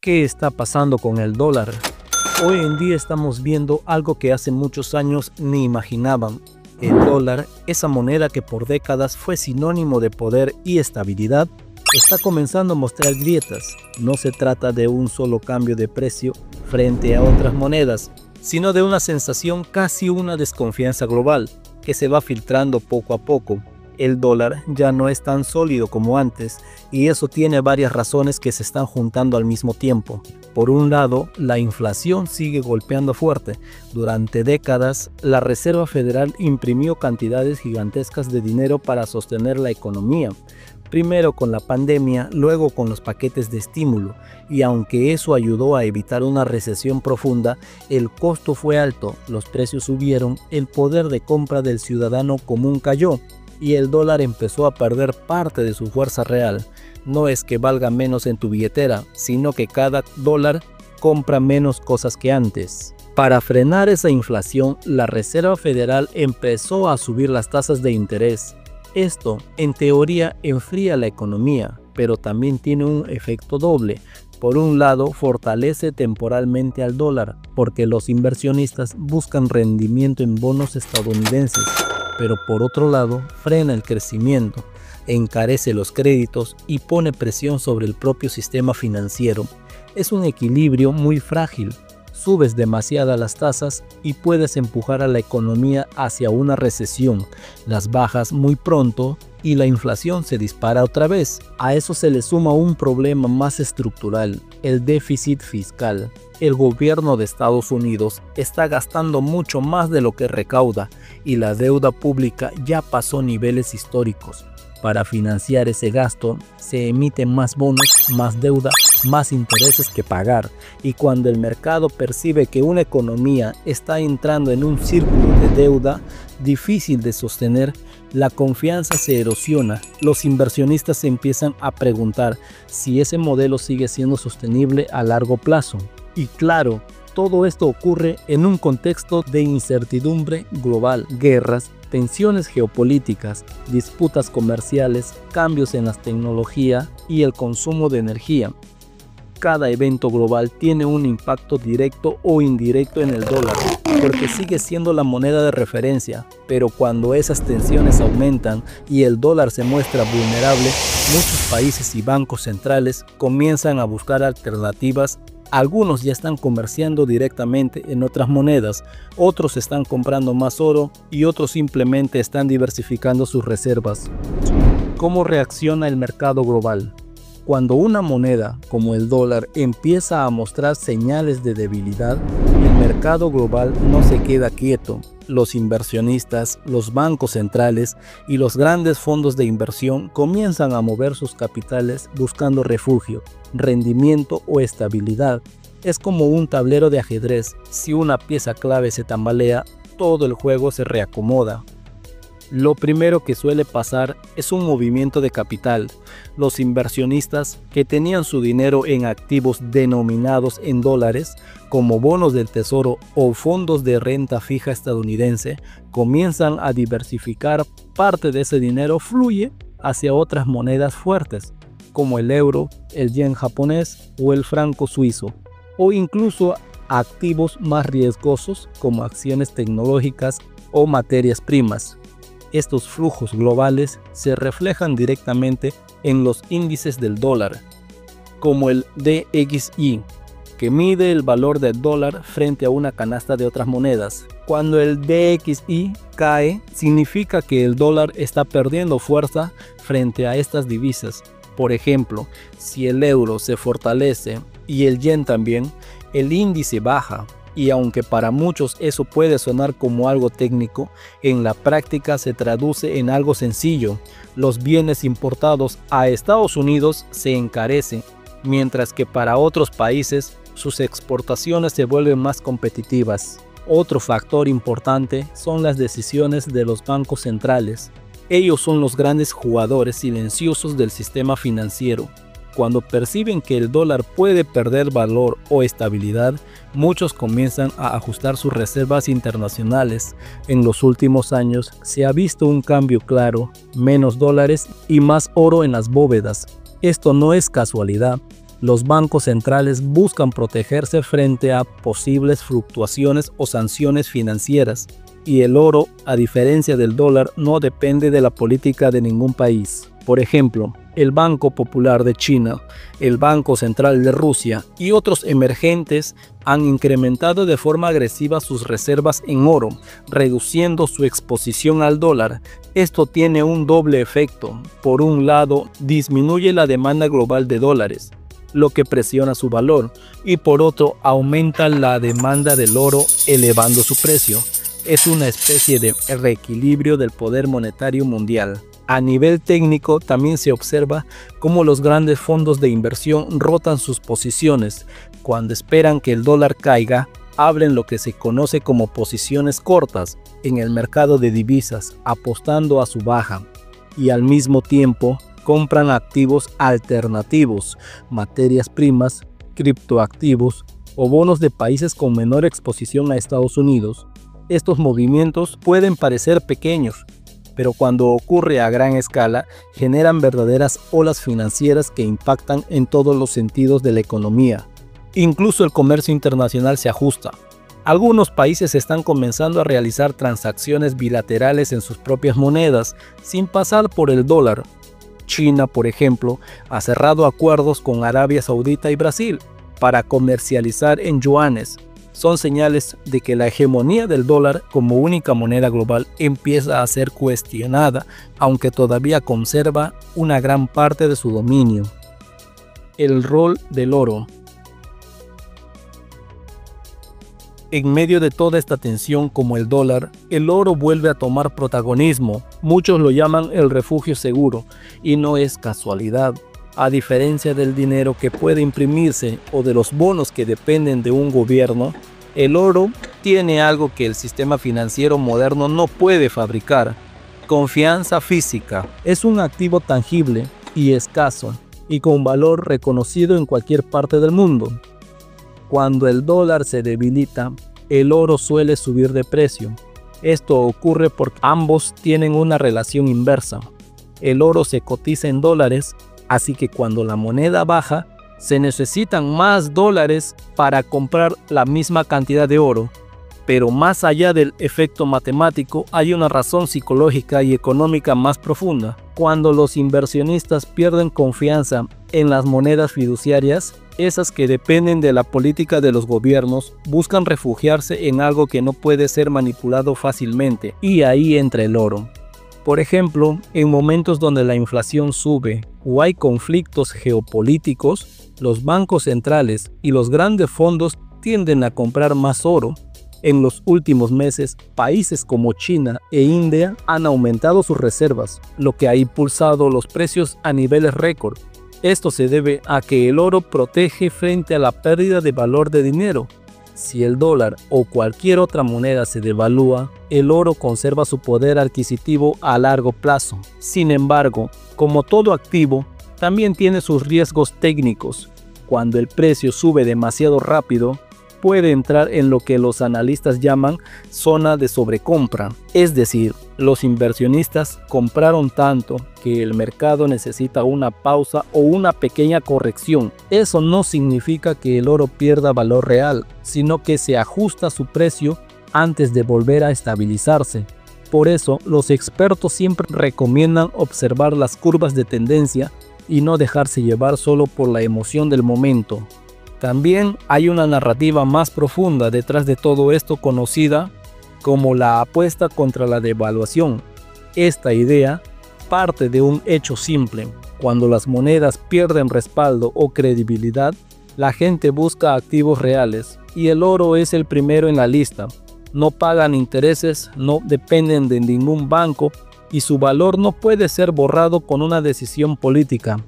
¿Qué está pasando con el dólar? Hoy en día estamos viendo algo que hace muchos años ni imaginaban. El dólar, esa moneda que por décadas fue sinónimo de poder y estabilidad, está comenzando a mostrar grietas. No se trata de un solo cambio de precio frente a otras monedas, sino de una sensación, casi una desconfianza global, que se va filtrando poco a poco. El dólar ya no es tan sólido como antes, y eso tiene varias razones que se están juntando al mismo tiempo. Por un lado, la inflación sigue golpeando fuerte. Durante décadas, la Reserva Federal imprimió cantidades gigantescas de dinero para sostener la economía. Primero con la pandemia, luego con los paquetes de estímulo, y aunque eso ayudó a evitar una recesión profunda, el costo fue alto, los precios subieron, el poder de compra del ciudadano común cayó, y el dólar empezó a perder parte de su fuerza real. No es que valga menos en tu billetera, sino que cada dólar compra menos cosas que antes. Para frenar esa inflación, la Reserva Federal empezó a subir las tasas de interés. Esto, en teoría, enfría la economía, pero también tiene un efecto doble. Por un lado, fortalece temporalmente al dólar, porque los inversionistas buscan rendimiento en bonos estadounidenses, pero por otro lado, frena el crecimiento, encarece los créditos y pone presión sobre el propio sistema financiero. Es un equilibrio muy frágil. Subes demasiadas las tasas y puedes empujar a la economía hacia una recesión, las bajas muy pronto y la inflación se dispara otra vez. A eso se le suma un problema más estructural, el déficit fiscal. El gobierno de Estados Unidos está gastando mucho más de lo que recauda y la deuda pública ya pasó niveles históricos. Para financiar ese gasto, se emiten más bonos, más deuda, más intereses que pagar. Y cuando el mercado percibe que una economía está entrando en un círculo de deuda difícil de sostener, la confianza se erosiona. Los inversionistas se empiezan a preguntar si ese modelo sigue siendo sostenible a largo plazo. Y claro, todo esto ocurre en un contexto de incertidumbre global, guerras, tensiones geopolíticas, disputas comerciales, cambios en la tecnología y el consumo de energía. Cada evento global tiene un impacto directo o indirecto en el dólar, porque sigue siendo la moneda de referencia, pero cuando esas tensiones aumentan y el dólar se muestra vulnerable, muchos países y bancos centrales comienzan a buscar alternativas. Algunos ya están comerciando directamente en otras monedas, otros están comprando más oro y otros simplemente están diversificando sus reservas. ¿Cómo reacciona el mercado global? Cuando una moneda como el dólar empieza a mostrar señales de debilidad, el mercado global no se queda quieto. Los inversionistas, los bancos centrales y los grandes fondos de inversión comienzan a mover sus capitales buscando refugio, rendimiento o estabilidad. Es como un tablero de ajedrez. Si una pieza clave se tambalea, todo el juego se reacomoda. Lo primero que suele pasar es un movimiento de capital. Los inversionistas que tenían su dinero en activos denominados en dólares, como bonos del tesoro o fondos de renta fija estadounidense, comienzan a diversificar. Parte de ese dinero fluye hacia otras monedas fuertes, como el euro, el yen japonés o el franco suizo, o incluso activos más riesgosos como acciones tecnológicas o materias primas. Estos flujos globales se reflejan directamente en los índices del dólar, como el DXY, que mide el valor del dólar frente a una canasta de otras monedas. Cuando el DXY cae, significa que el dólar está perdiendo fuerza frente a estas divisas. Por ejemplo, si el euro se fortalece y el yen también, el índice baja. Y aunque para muchos eso puede sonar como algo técnico, en la práctica se traduce en algo sencillo. Los bienes importados a Estados Unidos se encarecen, mientras que para otros países sus exportaciones se vuelven más competitivas. Otro factor importante son las decisiones de los bancos centrales. Ellos son los grandes jugadores silenciosos del sistema financiero. Cuando perciben que el dólar puede perder valor o estabilidad, muchos comienzan a ajustar sus reservas internacionales. En los últimos años se ha visto un cambio claro, menos dólares y más oro en las bóvedas. Esto no es casualidad. Los bancos centrales buscan protegerse frente a posibles fluctuaciones o sanciones financieras, y el oro, a diferencia del dólar, no depende de la política de ningún país. Por ejemplo, el Banco Popular de China, el Banco Central de Rusia y otros emergentes han incrementado de forma agresiva sus reservas en oro, reduciendo su exposición al dólar. Esto tiene un doble efecto. Por un lado, disminuye la demanda global de dólares, lo que presiona su valor, y por otro, aumenta la demanda del oro, elevando su precio. Es una especie de reequilibrio del poder monetario mundial. A nivel técnico, también se observa cómo los grandes fondos de inversión rotan sus posiciones. Cuando esperan que el dólar caiga, abren lo que se conoce como posiciones cortas en el mercado de divisas, apostando a su baja, y al mismo tiempo compran activos alternativos, materias primas, criptoactivos o bonos de países con menor exposición a Estados Unidos. Estos movimientos pueden parecer pequeños, pero cuando ocurre a gran escala, generan verdaderas olas financieras que impactan en todos los sentidos de la economía. Incluso el comercio internacional se ajusta. Algunos países están comenzando a realizar transacciones bilaterales en sus propias monedas, sin pasar por el dólar. China, por ejemplo, ha cerrado acuerdos con Arabia Saudita y Brasil para comercializar en yuanes. Son señales de que la hegemonía del dólar como única moneda global empieza a ser cuestionada, aunque todavía conserva una gran parte de su dominio. El rol del oro. En medio de toda esta tensión como el dólar, el oro vuelve a tomar protagonismo. Muchos lo llaman el refugio seguro, y no es casualidad. A diferencia del dinero que puede imprimirse o de los bonos que dependen de un gobierno, el oro tiene algo que el sistema financiero moderno no puede fabricar: confianza física. Es un activo tangible y escaso, y con valor reconocido en cualquier parte del mundo. Cuando el dólar se debilita, el oro suele subir de precio. Esto ocurre porque ambos tienen una relación inversa. El oro se cotiza en dólares, así que cuando la moneda baja, se necesitan más dólares para comprar la misma cantidad de oro. Pero más allá del efecto matemático, hay una razón psicológica y económica más profunda. Cuando los inversionistas pierden confianza en las monedas fiduciarias, esas que dependen de la política de los gobiernos, buscan refugiarse en algo que no puede ser manipulado fácilmente, y ahí entra el oro. Por ejemplo, en momentos donde la inflación sube o hay conflictos geopolíticos, los bancos centrales y los grandes fondos tienden a comprar más oro. En los últimos meses, países como China e India han aumentado sus reservas, lo que ha impulsado los precios a niveles récord. Esto se debe a que el oro protege frente a la pérdida de valor de dinero. Si el dólar o cualquier otra moneda se devalúa, el oro conserva su poder adquisitivo a largo plazo. Sin embargo, como todo activo, también tiene sus riesgos técnicos. Cuando el precio sube demasiado rápido, puede entrar en lo que los analistas llaman zona de sobrecompra. Es decir, los inversionistas compraron tanto que el mercado necesita una pausa o una pequeña corrección. Eso no significa que el oro pierda valor real, sino que se ajusta su precio antes de volver a estabilizarse. Por eso, los expertos siempre recomiendan observar las curvas de tendencia y no dejarse llevar solo por la emoción del momento. También hay una narrativa más profunda detrás de todo esto, conocida como la apuesta contra la devaluación. Esta idea parte de un hecho simple: cuando las monedas pierden respaldo o credibilidad, la gente busca activos reales, y el oro es el primero en la lista. No pagan intereses, no dependen de ningún banco, y su valor no puede ser borrado con una decisión política.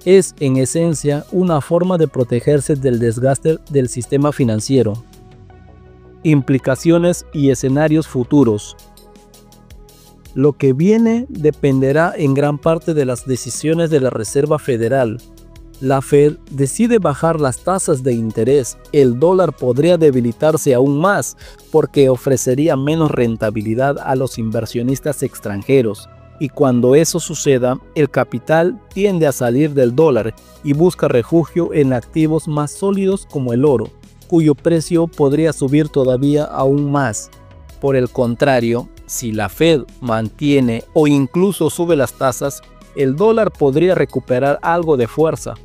Es en esencia una forma de protegerse del desgaste del sistema financiero. Implicaciones y escenarios futuros. Lo que viene dependerá en gran parte de las decisiones de la Reserva Federal. La Fed decide bajar las tasas de interés, el dólar podría debilitarse aún más porque ofrecería menos rentabilidad a los inversionistas extranjeros. Y cuando eso suceda, el capital tiende a salir del dólar y busca refugio en activos más sólidos como el oro, cuyo precio podría subir todavía aún más. Por el contrario, si la Fed mantiene o incluso sube las tasas, el dólar podría recuperar algo de fuerza,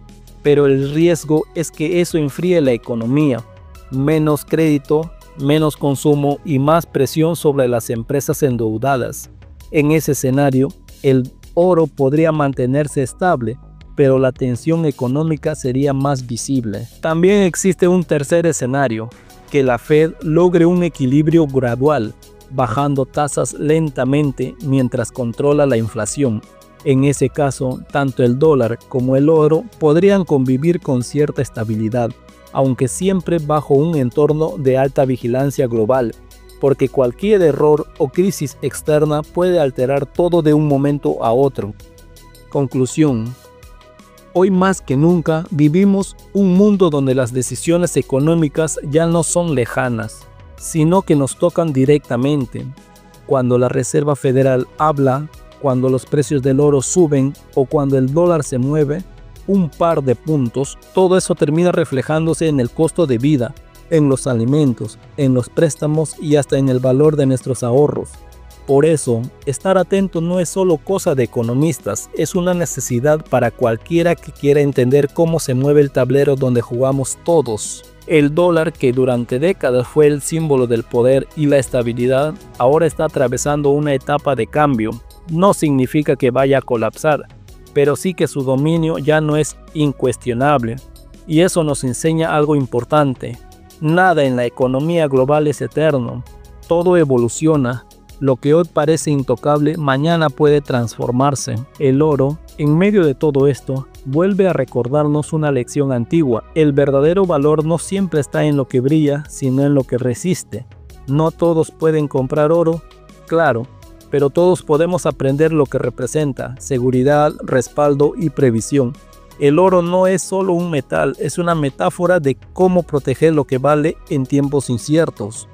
pero el riesgo es que eso enfríe la economía, menos crédito, menos consumo y más presión sobre las empresas endeudadas. En ese escenario, el oro podría mantenerse estable, pero la tensión económica sería más visible. También existe un tercer escenario, que la Fed logre un equilibrio gradual, bajando tasas lentamente mientras controla la inflación. En ese caso, tanto el dólar como el oro podrían convivir con cierta estabilidad, aunque siempre bajo un entorno de alta vigilancia global, porque cualquier error o crisis externa puede alterar todo de un momento a otro. Conclusión. Hoy más que nunca vivimos un mundo donde las decisiones económicas ya no son lejanas, sino que nos tocan directamente. Cuando la Reserva Federal habla, cuando los precios del oro suben o cuando el dólar se mueve un par de puntos, todo eso termina reflejándose en el costo de vida, en los alimentos, en los préstamos y hasta en el valor de nuestros ahorros. Por eso, estar atento no es solo cosa de economistas, es una necesidad para cualquiera que quiera entender cómo se mueve el tablero donde jugamos todos. El dólar, que durante décadas fue el símbolo del poder y la estabilidad, ahora está atravesando una etapa de cambio. No significa que vaya a colapsar, pero sí que su dominio ya no es incuestionable. Y eso nos enseña algo importante. Nada en la economía global es eterno. Todo evoluciona. Lo que hoy parece intocable, mañana puede transformarse. El oro, en medio de todo esto, vuelve a recordarnos una lección antigua. El verdadero valor no siempre está en lo que brilla, sino en lo que resiste. No todos pueden comprar oro, claro, pero todos podemos aprender lo que representa: seguridad, respaldo y previsión. El oro no es solo un metal, es una metáfora de cómo proteger lo que vale en tiempos inciertos.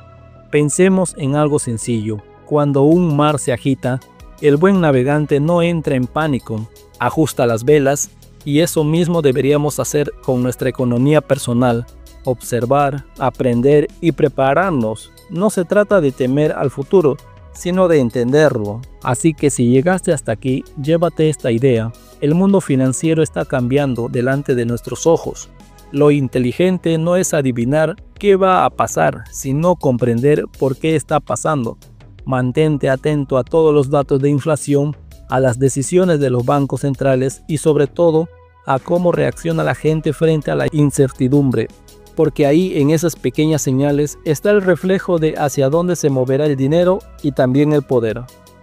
Pensemos en algo sencillo. Cuando un mar se agita, el buen navegante no entra en pánico, ajusta las velas, y eso mismo deberíamos hacer con nuestra economía personal: observar, aprender y prepararnos. No se trata de temer al futuro, sino de entenderlo. Así que si llegaste hasta aquí, llévate esta idea: el mundo financiero está cambiando delante de nuestros ojos. Lo inteligente no es adivinar qué va a pasar, sino comprender por qué está pasando. Mantente atento a todos los datos de inflación, a las decisiones de los bancos centrales y sobre todo a cómo reacciona la gente frente a la incertidumbre, porque ahí, en esas pequeñas señales, está el reflejo de hacia dónde se moverá el dinero y también el poder.